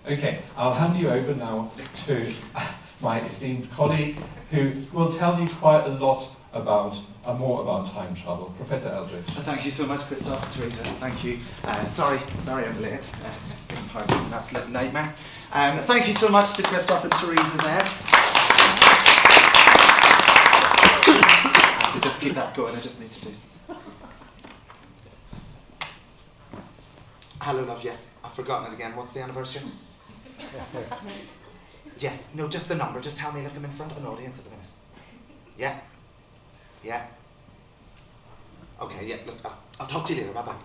Okay, I'll hand you over now to my esteemed colleague who will tell you quite a lot more about time travel, Professor Eldridge. Thank you so much, Christoph, Teresa. Thank you. Sorry I'm late. Pardon, it's an absolute nightmare. Thank you so much to Christoph and Teresa there. So just keep that going. I just need to do some. Hello, love. Yes, I've forgotten it again. What's the anniversary? Yes. No, just the number. Just tell me. Look, I'm in front of an audience at the minute. Yeah. Yeah. Okay, yeah, look, I'll talk to you later. Bye-bye.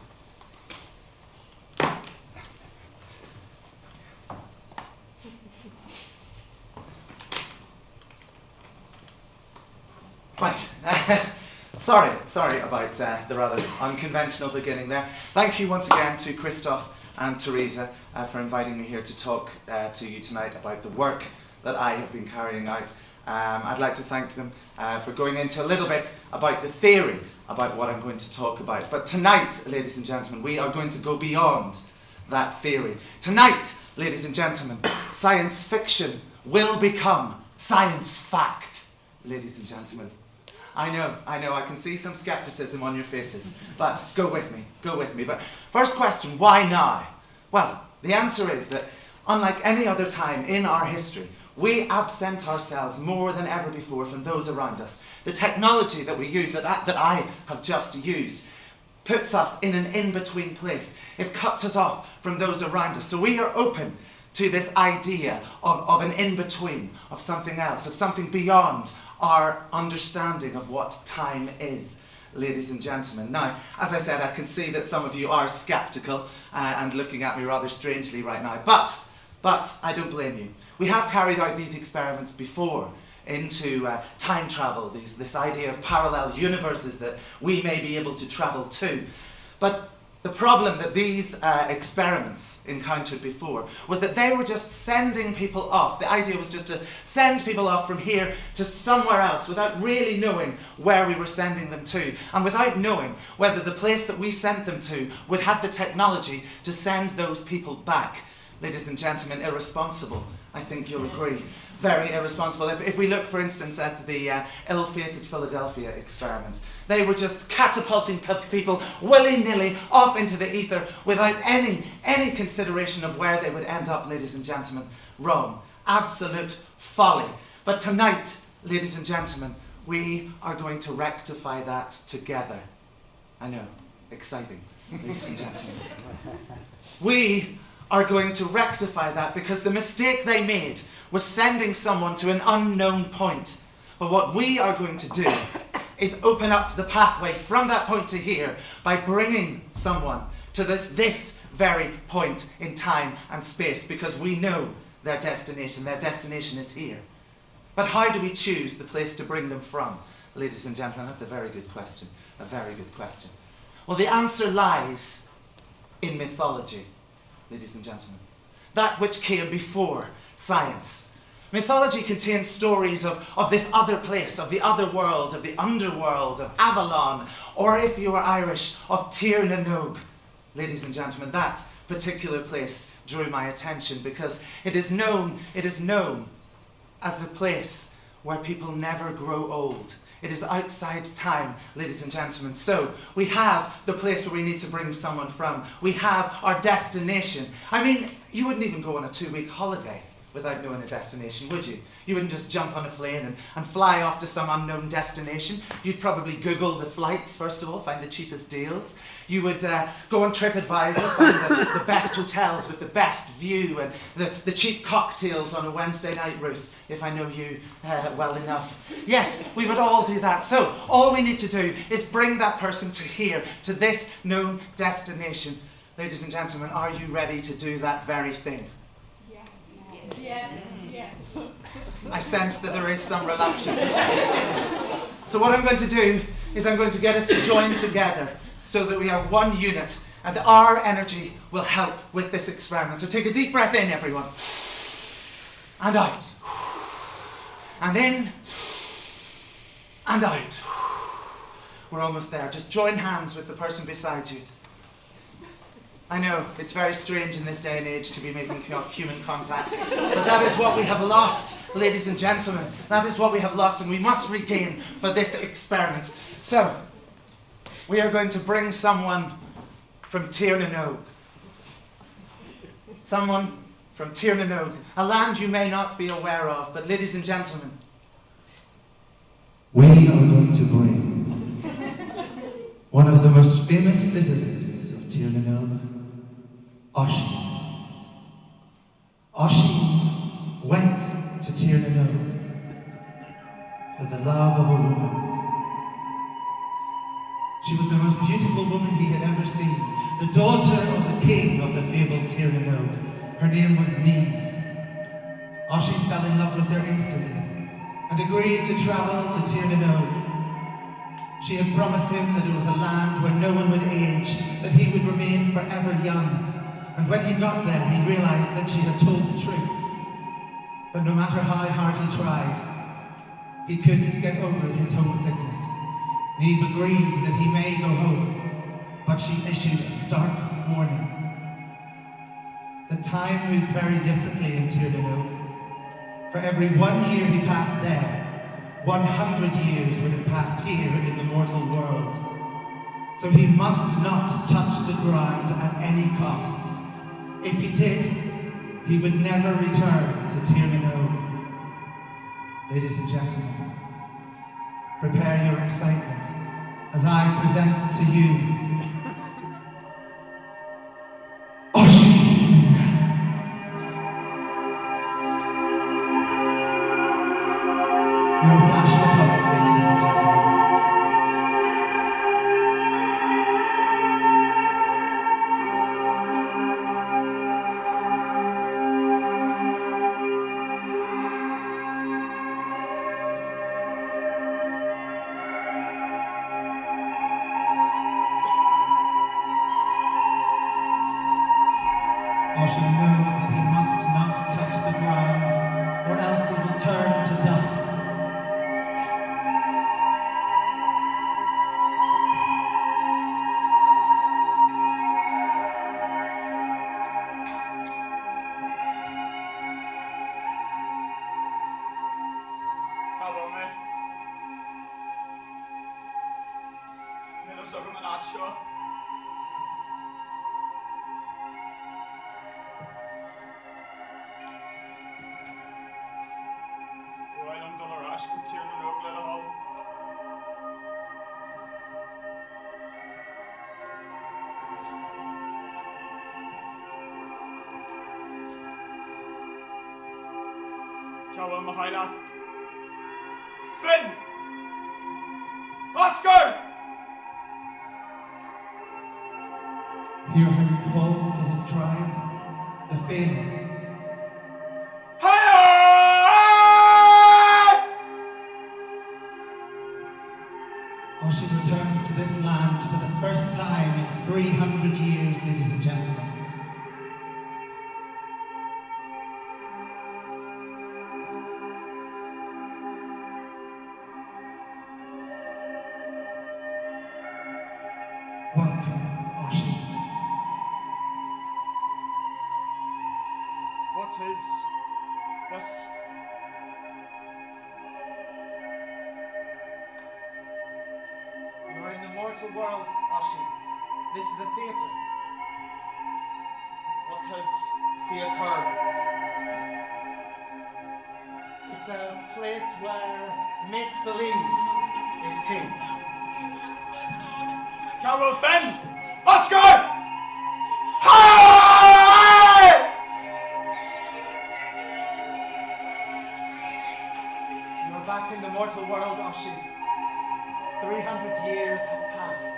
Right. Sorry about the rather unconventional beginning there. Thank you once again to Christoph and Teresa for inviting me here to talk to you tonight about the work that I have been carrying out. I'd like to thank them for going into a little bit about the theory about what I'm going to talk about. But tonight, ladies and gentlemen, we are going to go beyond that theory. Tonight, ladies and gentlemen, science fiction will become science fact, ladies and gentlemen. I know, I can see some skepticism on your faces, but go with me. But first question, why now? Well, the answer is that unlike any other time in our history, we absent ourselves more than ever before from those around us. The technology that we use, that I have just used, puts us in an in-between place. It cuts us off from those around us. So we are open to this idea of an in-between, of something else, of something beyond our understanding of what time is, ladies and gentlemen. Now, as I said, I can see that some of you are skeptical and looking at me rather strangely right now, but I don't blame you. We have carried out these experiments before into time travel, this idea of parallel universes that we may be able to travel to. But the problem that these experiments encountered before was that they were just sending people off. The idea was just to send people off from here to somewhere else without really knowing where we were sending them to, and without knowing whether the place that we sent them to would have the technology to send those people back. Ladies and gentlemen, irresponsible. I think you'll agree. Very irresponsible. If we look, for instance, at the ill-fated Philadelphia experiment, they were just catapulting people willy-nilly off into the ether without any consideration of where they would end up, ladies and gentlemen. Wrong. Absolute folly. But tonight, ladies and gentlemen, we are going to rectify that together. I know. Exciting, ladies and gentlemen. We are going to rectify that because the mistake they made was sending someone to an unknown point. But what we are going to do is open up the pathway from that point to here by bringing someone to this very point in time and space, because we know their destination. Their destination is here. But how do we choose the place to bring them from? Ladies and gentlemen, that's a very good question. A very good question. Well, the answer lies in mythology, ladies and gentlemen. That which came before science. Mythology contains stories of this other place, of the other world, of the underworld, of Avalon, or if you are Irish, of Tir na Nog. Ladies and gentlemen, that particular place drew my attention because it is known as the place where people never grow old. It is outside time, ladies and gentlemen. So we have the place where we need to bring someone from. We have our destination. I mean, you wouldn't even go on a 2-week holiday without knowing a destination, would you? You wouldn't just jump on a plane and fly off to some unknown destination. You'd probably Google the flights, first of all, find the cheapest deals. You would go on TripAdvisor, find the best hotels with the best view and the cheap cocktails on a Wednesday night, Ruth, if I know you well enough. Yes, we would all do that. So all we need to do is bring that person to here, to this known destination. Ladies and gentlemen, are you ready to do that very thing? Yes, yes. I sense that there is some reluctance. So what I'm going to do is I'm going to get us to join together so that we are one unit and our energy will help with this experiment. So take a deep breath in, everyone. And out. And in. And out. We're almost there. Just join hands with the person beside you. I know, it's very strange in this day and age to be making human contact, but that is what we have lost, ladies and gentlemen. That is what we have lost, and we must regain for this experiment. So, we are going to bring someone from Tirnanog. Someone from Tirnanog, a land you may not be aware of, but ladies and gentlemen, we are going to bring one of the most famous citizens of Tirnanog, Oisin. Oisin went to Tirnanog for the love of a woman. She was the most beautiful woman he had ever seen, the daughter of the king of the fabled Tirnanog. Her name was Niamh. Oisin fell in love with her instantly and agreed to travel to Tirnanog. She had promised him that it was a land where no one would age, that he would remain forever young. And when he got there, he realized that she had told the truth. But no matter how hard he tried, he couldn't get over his homesickness. Niamh agreed that he may go home, but she issued a stark warning. The time moves very differently in Tirnanog. For every 1 year he passed there, 100 years would have passed here in the mortal world. So he must not touch the ground at any costs. If he did, he would never return to Tirnanog. Ladies and gentlemen, prepare your excitement as I present to you no flash photography, ladies and gentlemen. Oisin knows that he must not touch the ground, or else he will turn to dust. Hello, mate. Nella so come naccio. Why I'm dollar ash could tear the road let a hole. Hello, Mahaila. Finn! Oscar! Hear how he calls to his tribe, the Finn. Hi! Oisin returns to this land for the first time in 300 years, ladies and gentlemen. Welcome, Oisin. What is this? You are in the mortal world, Oisin. This is a theatre. What is theatre? It's a place where make-believe is king. Carol Finn! Oscar! Hi! You're back in the mortal world, Oisin. 300 years have passed.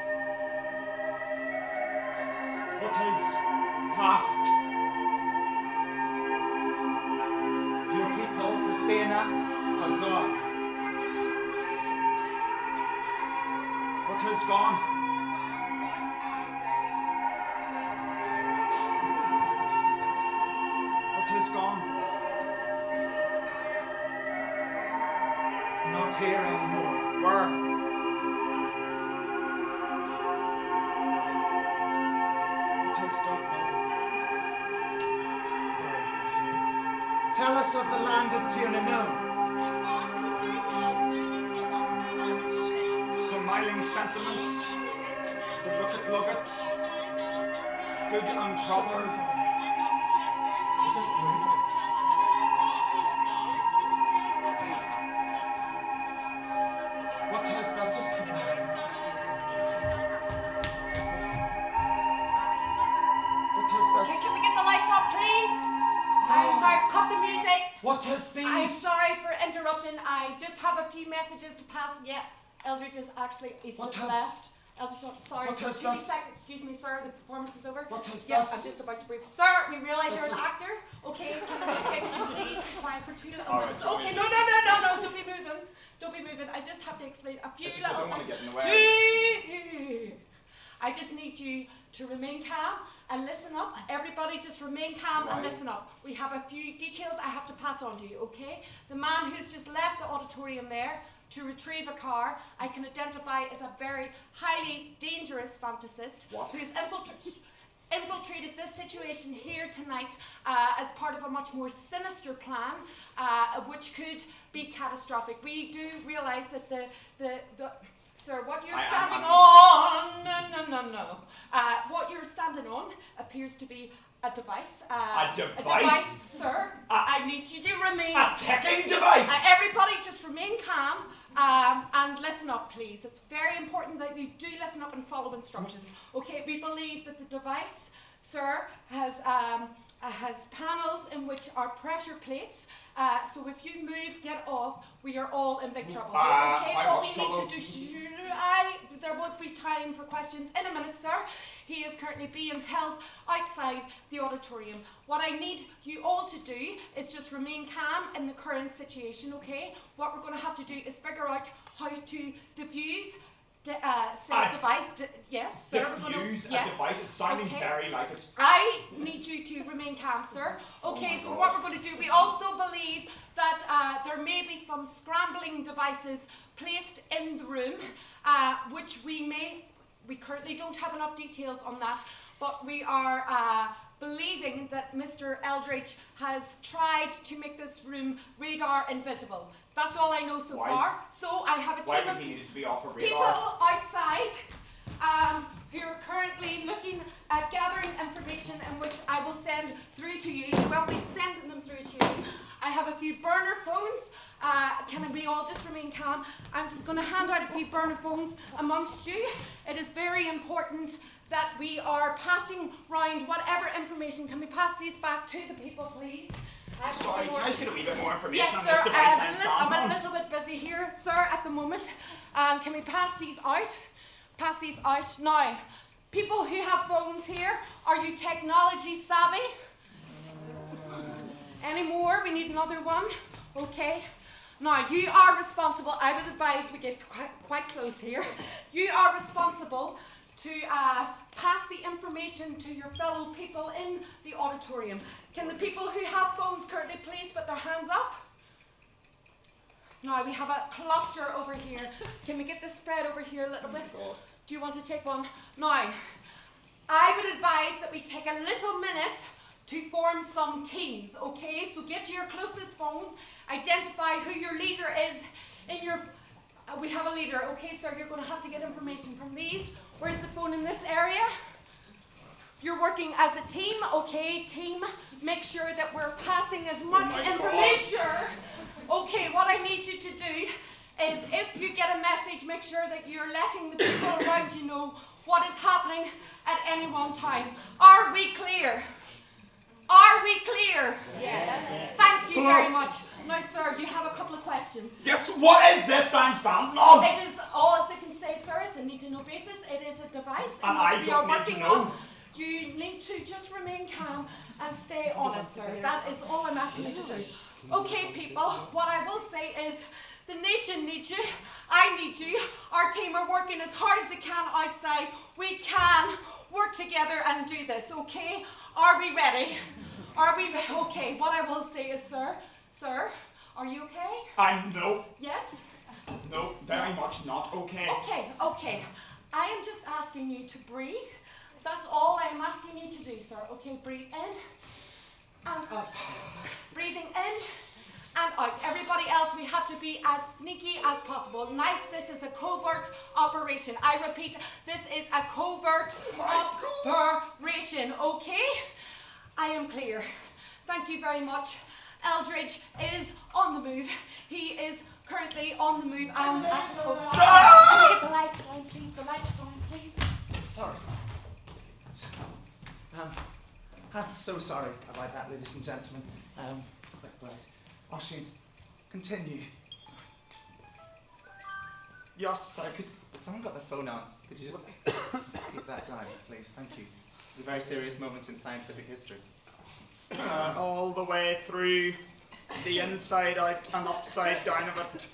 What is past? Your people, the Fena, are gone. What is gone? What is gone? Not here anymore. Where? What has done? Tell us of the land of Tirnano. Smiling sentiments, the look at luggets, good and proper. Just move it. What is this? What is Okay, this? can we get the lights up, please? I'm sorry, cut the music. What is these? I'm sorry for interrupting. I just have a few messages to pass. Yeah, Eldridge is actually, he's What just has- left. Eldridge, sorry, what sir, has 2 this- seconds. Excuse me, sir, the performance is over. What has Yeah, this- I'm just about to brief. Sir, we realise This you're an is- actor. Okay, can I just get you please be quiet for 2 little All right, minutes? sorry. Okay, no, don't be moving. Don't be moving. I just have to explain a few It's just I little don't want to things. get in the way. I just need you to remain calm and listen up. Everybody just remain calm and Right. listen up. We have a few details I have to pass on to you, okay? The man who's just left the auditorium there to retrieve a car, I can identify as a very highly dangerous fantasist What? who's infiltrated this situation here tonight as part of a much more sinister plan, which could be catastrophic. We do realise that the sir, what you're standing on, no. What you're standing on appears to be a device. A device? A device, sir. I need you to remain. A ticking device! Everybody just remain calm and listen up, please. It's very important that you do listen up and follow instructions. Okay, we believe that the device, sir, has panels in which are pressure plates. So if you move, get off, we are all in big trouble. Okay, how what much we trouble? need to do, there will be time for questions in a minute, sir. He is currently being held outside the auditorium. What I need you all to do is just remain calm in the current situation, okay? What we're going to have to do is figure out how to diffuse said device. Yes, sir. We're gonna, Diffuse yes. a device. It's sounding Okay. very like it's. I need you to remain calm, sir. Okay, so what we're going to do, we also believe that there may be some scrambling devices placed in the room, which we currently don't have enough details on that, but we are believing that Mr. Eldridge has tried to make this room radar invisible. That's all I know so Why? far. So I have a Why team would of he need to be off a people radar? outside who are currently looking at gathering information in which I will send through to you. You will be sending them through to you. I have a few burner phones. Can we all just remain calm? I'm just going to hand out a few burner phones amongst you. It is very important that we are passing round whatever information. Can we pass these back to the people, please? Sorry, can I just get a wee bit more information Yes, on sir. this device I'm I'm standing a on? little bit busy here, sir, at the moment. Can we pass these out? Pass these out. Now, people who have phones here, are you technology savvy? Any more? We need another one. Okay. Now, you are responsible. I would advise we get quite close here. You are responsible to pass the information to your fellow people in the auditorium. Can the people who have phones currently please put their hands up? Now we have a cluster over here. Can we get this spread over here a little bit? God. Do you want to take one? Now, I would advise that we take a little minute to form some teams, okay? So get to your closest phone, identify who your leader is in your... we have a leader, okay, sir, you're going to have to get information from these. Where's the phone in this area? You're working as a team, okay, team. Make sure that we're passing as much my information. Okay, what I need you to do is if you get a message, make sure that you're letting the people around you know what is happening at any one time. Are we clear? Are we clear? Yes. Thank you very much. Now, sir, you have a couple of questions. Yes, what is this I'm standing on? It is all as I can say, sir. It's a need-to-know basis. It is a device in And which I we don't are need to working know. on. You need to just remain calm and stay on it, sir. That is all I'm asking you to do. Okay, people, what I will say is the nation needs you. I need you. Our team are working as hard as they can outside. We can work together and do this, okay? Are we ready? Are we okay? What I will say is, sir, are you okay? No, Yes? no, very much not okay. Okay. I am just asking you to breathe. That's all I am asking you to do, sir. Okay, breathe in and out. Breathing in out. Everybody else, we have to be as sneaky as possible. Nice, this is a covert operation. I repeat, this is a covert operation, okay? I am clear. Thank you very much. Eldridge is on the move. He is currently on the move. Can we get the lights going, please? The lights going, please. Sorry. I'm so sorry about that, ladies and gentlemen. Right. Oisín, continue. Yes. Sorry, someone got their phone out? Could you just keep that down, please? Thank you. It's a very serious moment in scientific history. All the way through the inside out and upside down of it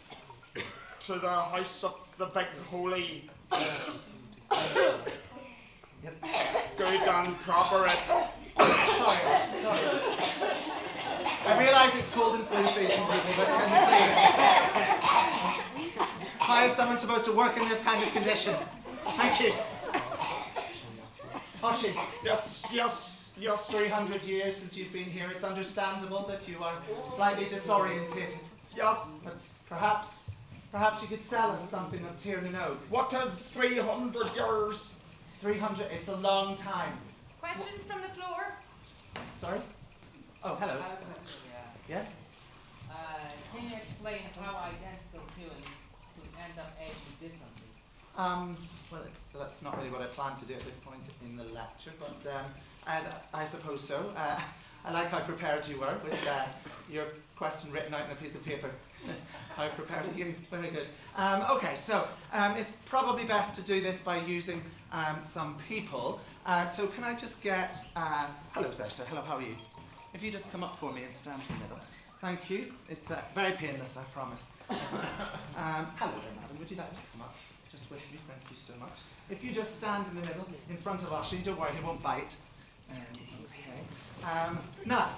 to the house of the big holy. Good and proper it. Sorry. I realise it's cold and flu season, people, but can you please? How is someone supposed to work in this kind of condition? Thank you. Oisín. Yes. 300 years since you've been here, it's understandable that you are slightly disorientated. Yes. But perhaps you could sell us something of Tiernan Oak. What is 300 years? 300, it's a long time. Questions from the floor? Sorry? Oh, hello. I have a question, yeah. Yes? Can you explain how identical twins could end up aging differently? Well, that's not really what I planned to do at this point in the lecture, but I suppose so. I like how prepared you were with your question written out on a piece of paper. How prepared are you? Very good. Okay, so it's probably best to do this by using some people. So can I just get... hello there, sir. Hello, how are you? If you just come up for me and stand in the middle. Thank you. It's very painless, I promise. Hello there, madam. Would you like to come up? Just with me. Thank you so much. If you just stand in the middle, in front of Oisín, don't worry, he won't bite. Okay. Now.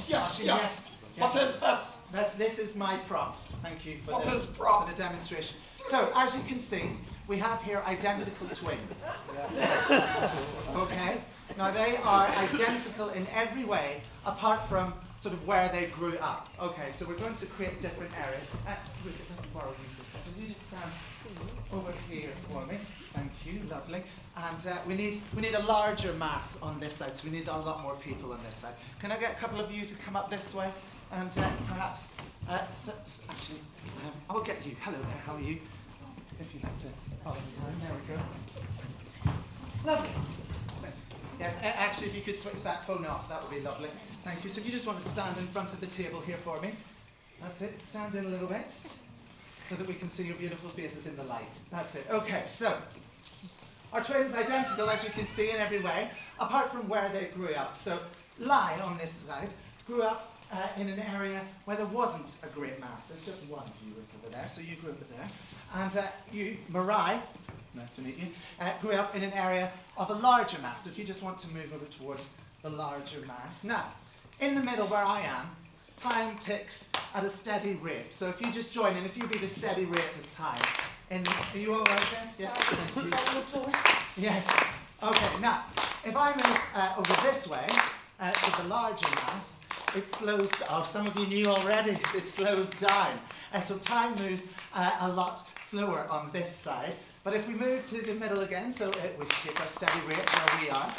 Yes. Yes. What is this? This is my prop. Thank you for What the is prop? for the demonstration. So, as you can see, we have here identical twins. Okay? Now, they are identical in every way, apart from sort of where they grew up. Okay, so we're going to create different areas. Ruth, if I can borrow you for a second. Will you just stand over here for me? Thank you, lovely. And we need a larger mass on this side, so we need a lot more people on this side. Can I get a couple of you to come up this way? And perhaps, actually, I'll get you. Hello there, how are you? If you'd like to follow me down, there we go. Lovely. Yes, actually, if you could switch that phone off, that would be lovely. Thank you. So if you just want to stand in front of the table here for me. That's it, stand in a little bit, so that we can see your beautiful faces in the light. That's it. Okay, so, our twins identical, as you can see, in every way, apart from where they grew up. So, Lai, on this side, grew up in an area where there wasn't a great mass. There's just one of you over there, so you grew up there. And you, Marai, nice to meet you, grew up in an area of a larger mass. So if you just want to move over towards the larger mass. Now, in the middle where I am, time ticks at a steady rate. So if you just join in, if you be the steady rate of time. Are you all right there? Yes. On the floor. Yes. Okay, now, if I move over this way to the larger mass, it slows down. Oh, some of you knew already. It slows down. So time moves a lot slower on this side. But if we move to the middle again, so we take our steady rate where we are.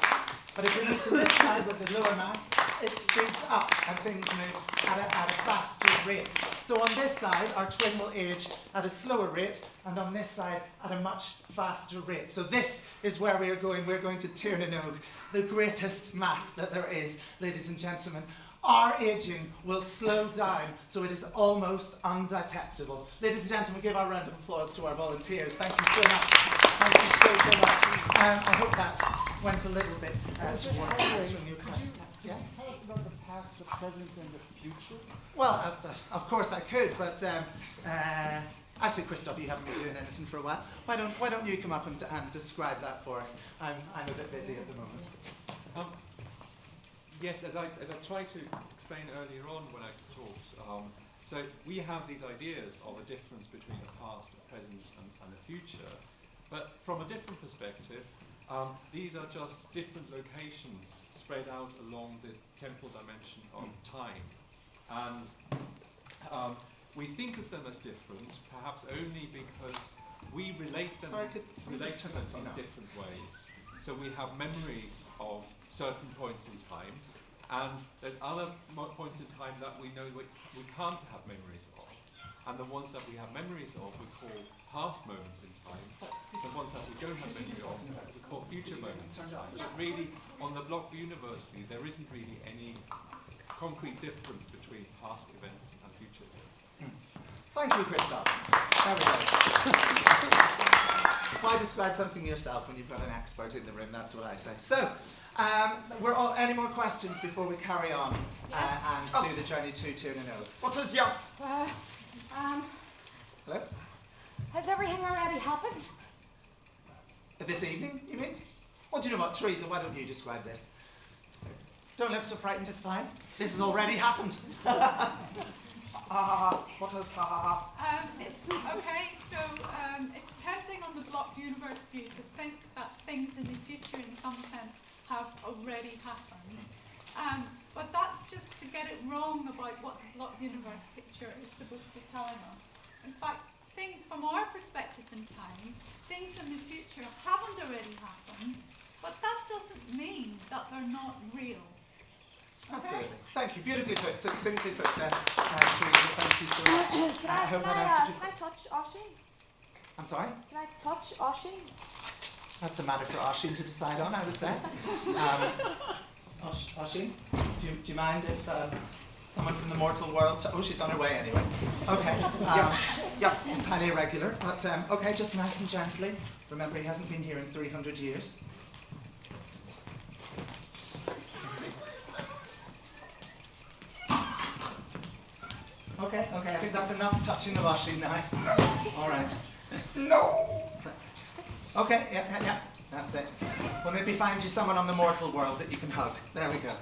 But if we move to this side with the lower mass, it speeds up and things move at a faster rate. So on this side, our twin will age at a slower rate, and on this side, at a much faster rate. So this is where we are going. We're going to Tiernan Oak, the greatest mass that there is, ladies and gentlemen. Our aging will slow down, so it is almost undetectable. Ladies and gentlemen, give our round of applause to our volunteers. Thank you so much. Thank you so much. I hope that went a little bit towards answering your question. Yes? Tell us about the past, the present, and the future. Well, of course I could, but actually, Christoph, you haven't been doing anything for a while. Why don't you come up and describe that for us? I'm a bit busy at the moment. Yes, as I tried to explain earlier on when I talked, so we have these ideas of a difference between the past, the present, and the future, but from a different perspective, these are just different locations spread out along the temporal dimension of time. And we think of them as different, perhaps only because we relate them in different ways. So we have memories of certain points in time, and there's other points in time that we know we can't have memories of. And the ones that we have memories of we call past moments in time. The ones that we don't have memory of we call future moments in time. But really, on the block university, there isn't really any concrete difference between past events and future events. Thank you, Christoph. There we go. Why describe something yourself when you've got an expert in the room? That's what I say. So, any more questions before we carry on and do the journey to Tirnanog? What is yes? Hello? Has everything already happened? This evening, you mean? Well, do you know what, Teresa, why don't you describe this? Don't look so frightened, it's fine. This has already happened. What is ha? Okay, so it's tempting on the block university to think that things in the future in some sense have already happened. But that's just to get it wrong about what the block universe picture is supposed to be telling us. In fact, things from our perspective in time, things in the future haven't already happened, but that doesn't mean that they're not real. Absolutely. Thank you. Beautifully put. Succinctly put there, Teresa. Thank you so much. I hope that answered you. Can I touch Oisín? I'm sorry? Can I touch Oisín? That's a matter for Oisín to decide on, I would say. Oisín, do you mind if someone from the mortal world... Oh, she's on her way anyway. Okay. Yes. It's highly irregular, but okay, just nice and gently. Remember, he hasn't been here in 300 years. Okay, I think that's enough touching of Oisín now. All right. No! Okay, yeah, that's it. Well, maybe find you someone on the mortal world that you can hug. There we go.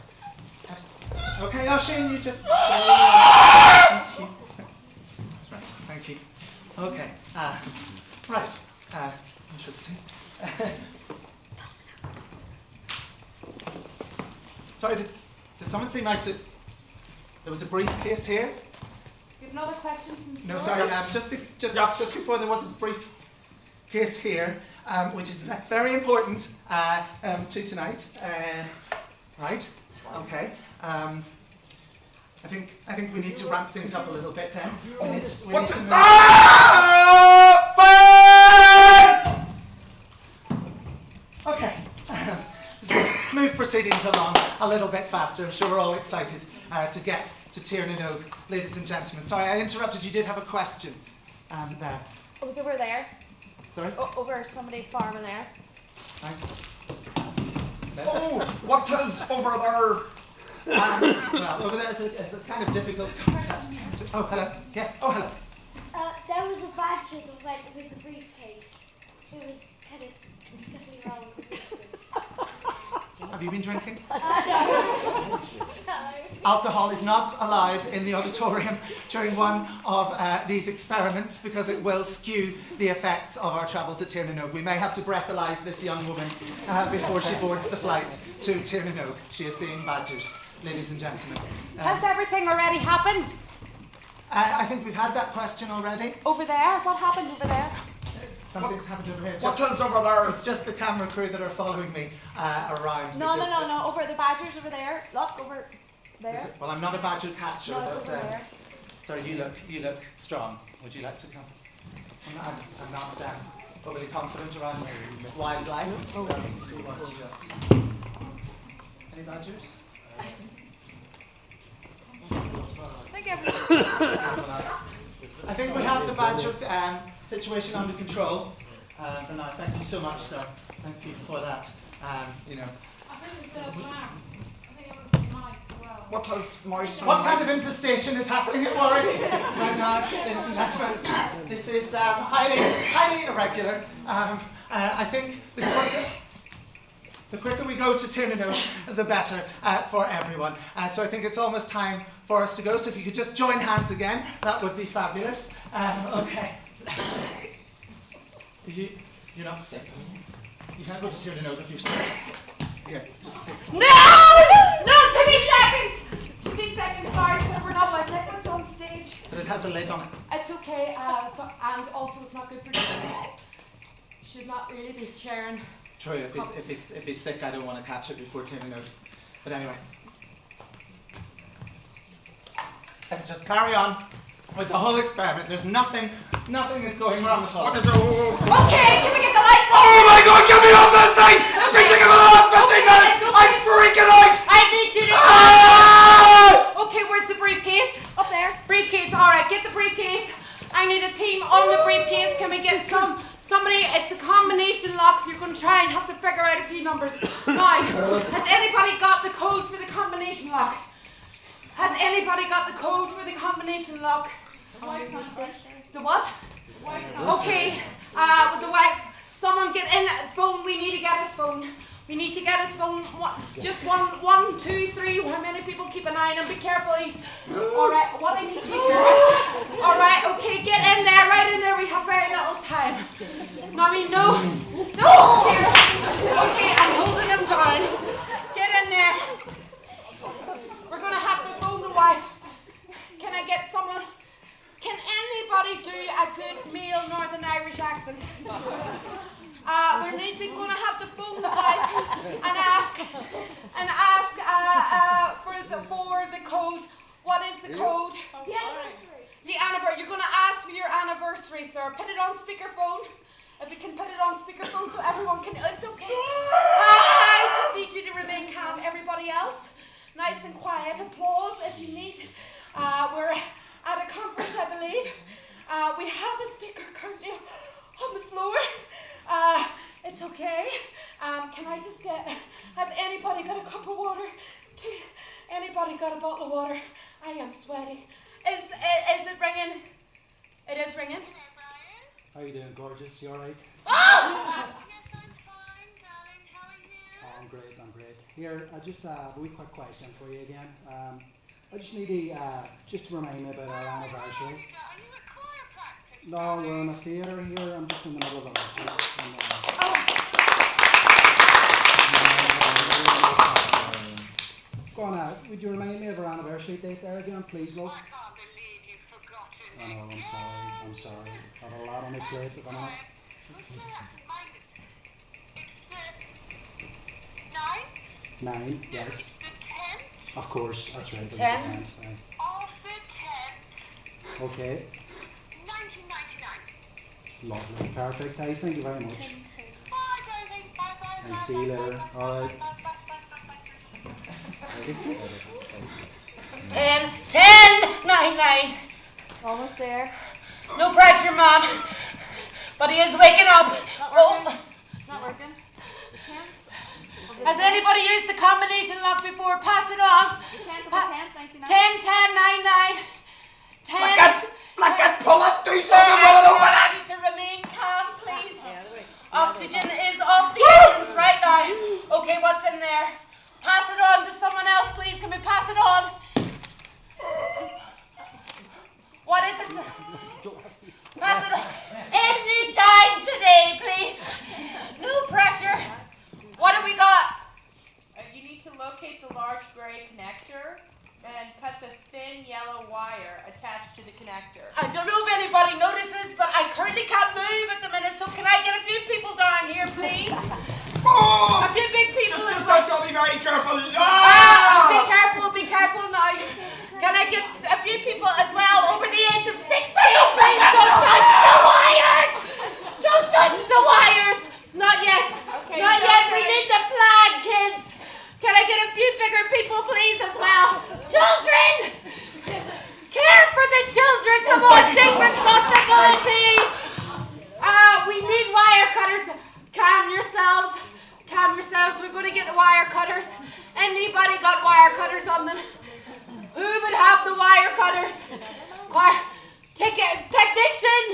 Okay, Oisín, you just stay. Thank you. Right, thank you. Okay, right, interesting. Sorry, did someone say there was a briefcase here? You have another question from the No, floor? sorry, just before there was a brief case here, which is very important to tonight. Right? Okay. I think we need to ramp things up a little bit then. We need to move. Okay. Move proceedings along a little bit faster. I'm sure we're all excited to get to Tirnanog, ladies and gentlemen. Sorry, I interrupted. You did have a question there. Oh, it's over there. Sorry? Over somebody farming there. Right. Oh, what is over there? Well, over there is a kind of difficult concept. Oh, hello. Yes. Oh, hello. There was a badger that was like with the briefcase. It was kind of skipping around with the briefcase. Have you been drinking? No. Alcohol is not allowed in the auditorium during one of these experiments because it will skew the effects of our travel to Tirnanog. We may have to breathalyze this young woman before she boards the flight to Tirnanog. She is seeing badgers, ladies and gentlemen. Has everything already happened? I think we've had that question already. Over there? What happened over there? Something's happened over here. What is over there? It's just the camera crew that are following me around. No. Over the badgers over there. Look, over there. Well, I'm not a badger catcher, No, it's but over there. sorry, you look strong. Would you like to come? I'm not overly confident around wildlife. So, any badgers? I think everything. I think we have the badger situation under control for now. Thank you so much, sir. Thank you for that. I think it's mice. I think it was mice as well. What is mouse? What kind of infestation is happening at Warwick right now, ladies and gentlemen? This is highly irregular. I think the quicker we go to Tirnanog, the better for everyone. So I think it's almost time for us to go. So if you could just join hands again, that would be fabulous. Okay. You're not sick. You can't go to Tirnanog if you're sick. Here, just take some. No! 2 seconds! 2 seconds, sorry, sir, we're not allowed a lid on it. It's okay, and also it's not good for you. Should not really be sharing. True, if he's sick, I don't want to catch it before turning out. But anyway. Let's just carry on with the whole experiment. There's nothing is going wrong at all. Okay, can we get the lights on? Oh my god, get me off this thing! Everything in the last 15 minutes! I'm freaking out! I need you to... Ah! Okay, where's the briefcase? Up there. Briefcase, alright, get the briefcase. I need a team on the briefcase. Can we get somebody? It's a combination lock, so you're going to try and have to figure out a few numbers. Now, has anybody got the code for the combination lock? Has anybody got the code for the combination lock? The what? Okay, the wife. Someone get in the phone. We need to get his phone. We need to get his phone. Just one, two, three. How many people? Keep an eye on him. Be careful. He's all right. What I need to do? All right. Okay. Get in there. Right in there. We have very little time. No, no. Here. Okay. I'm holding him down. Get in there. We're gonna have to phone the wife. Can I get someone? Can anybody do a good male Northern Irish accent? We're gonna have to phone the wife and ask for the code. What is the code? The anniversary. The anniversary. You're gonna ask for your anniversary, sir. Put it on speakerphone. If we can put it on speakerphone so everyone can. It's okay. I just need you to remain calm. Everybody else, nice and quiet. Applause if you need. We're at a conference, I believe. We have a speaker currently on the floor. It's okay. Can I just get... Has anybody got a cup of water? Anybody got a bottle of water? I am sweaty. Is it ringing? It is ringing. How you doing, gorgeous? You alright? Oh! Oh, I'm great. Here, I just have a wee quick question for you again. I just need to just to remind me about our anniversary. No, we're in a theatre here. I'm just in the middle of a lecture. Go on, would you remind me of our anniversary date there again, please, love? I can't believe you've forgotten. Oh, I'm sorry. I have a lot on my plate at the minute. It's 9, yes. the 10th. Of course, that's right. 10? Of the 10th. Okay, 1999. lovely, perfect. Hey, thank you very much. Bye, darling. Bye. And see you later. All right. 10-9-9. Almost there. No pressure, Mom. But he is waking up. It's not working. Has anybody used the combination lock before? Pass it on. The 10th of the 10th, 1999. 10-10-9-9. 10. Blackett, pull it, do Sir, something with it, open I it! need to remain calm, please. Yeah, the way. Oxygen is of the essence right now. Okay, what's in there? Pass it on to someone else, please. Can we pass it on? What is it? Pass it on. Any time today, please. No pressure. What have we got? You need to locate the large gray connector and cut the thin yellow wire attached to the connector. I don't know if anybody notices, but I currently can't move at the minute, so can I get a few people down here, please? A few big people as well. Just be very careful. Be careful now. Can I get a few people as well over the age of 60? Please don't touch the wires! Don't touch the wires! Not yet. Okay, Not yet. We need the plan, kids. Can I get a few bigger people, please, as well? Children! Care for the children. Come on, take responsibility. We need wire cutters. Calm yourselves. We're going to get wire cutters. Anybody got wire cutters on them? Who would have the wire cutters? Technician!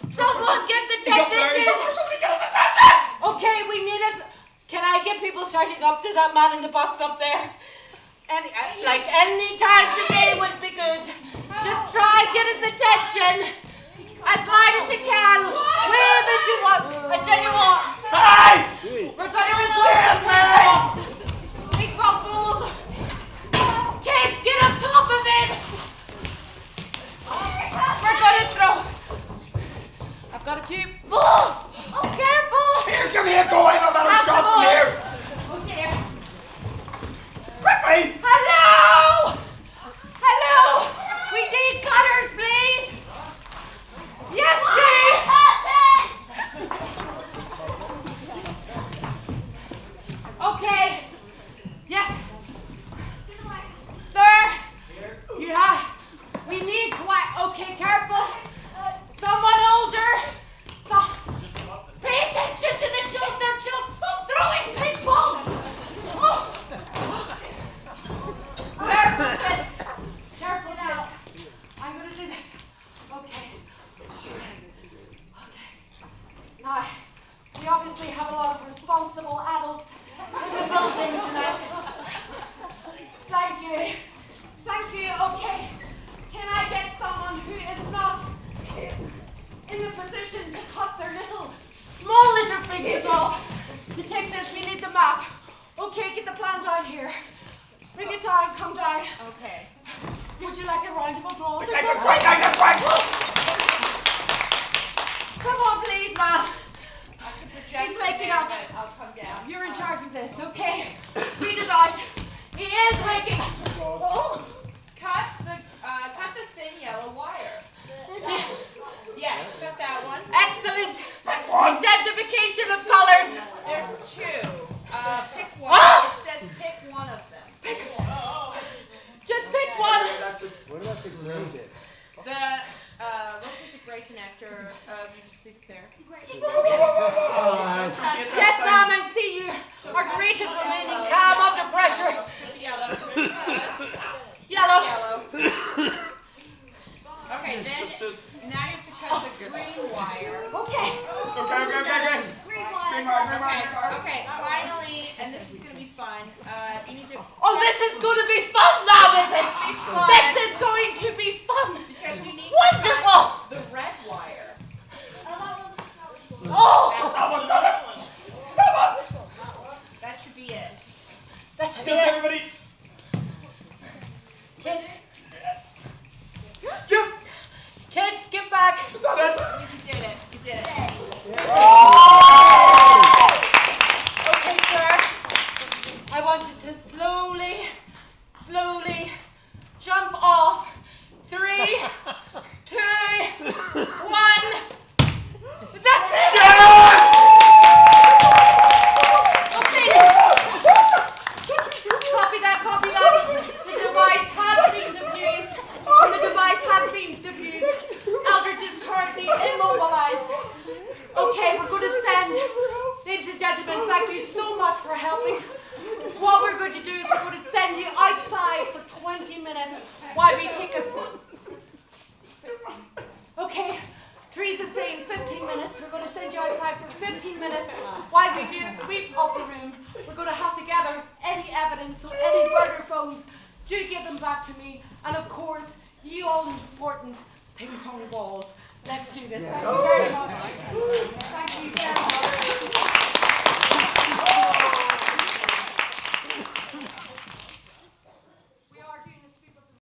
Someone get the technician! Somebody get us attention! Okay, we need us. Can I get people shouting up to that man in the box up there? Any time today would be good. Just try get his attention as loud as you can, wherever you want. I tell you what. Hey! We're gonna resolve the big bubbles. Kids, get on top of him. ring it off. You take this, we need the map. Okay, get the plan down here. Bring it down, come down. Okay. Would you like a round of applause or Nice and something? quick, nice and quick! Come on, please, man. I can project He's from waking there, up. but I'll come down. You're in charge of this, okay? Read it out. He is waking. Oh. Cut the thin yellow wire. Yes, cut that one. Excellent. Identification of colors. There's two. Pick one. Ah! It says pick one of them. Just pick one. What about the gray bit? Looks like the gray connector. You just leave it there. Yes, ma'am, I see you are great at remaining calm under pressure. Yellow. Yellow. Okay, then now you have to cut the green wire. Okay. Okay. Green wire. Okay, finally, and this is gonna be fun. You need to. Oh, this is going to be fun now, is it? fun. This is going to be fun. Because you need Wonderful. to cut the red wire. Oh, That should be it. that's Just it. everybody. Kids, Just. kids, get back. Is that it? You did it. You did it. Okay, sir. I want you to slowly jump off. 3, 2, 1. That's it! Okay. Copy that. The device has been defused. Eldridge is currently immobilized. Okay, we're going to send, ladies and gentlemen, thank you so much for helping. What we're going to do is we're going to send you outside for 20 minutes while we take Okay, Teresa's saying 15 minutes. We're going to send you outside for 15 minutes while we do a sweep of the room. We're going to have to gather any evidence, so any burner phones, do give them back to me. And of course, you all important ping pong balls. Let's do this. Thank you very much. Thank you very much.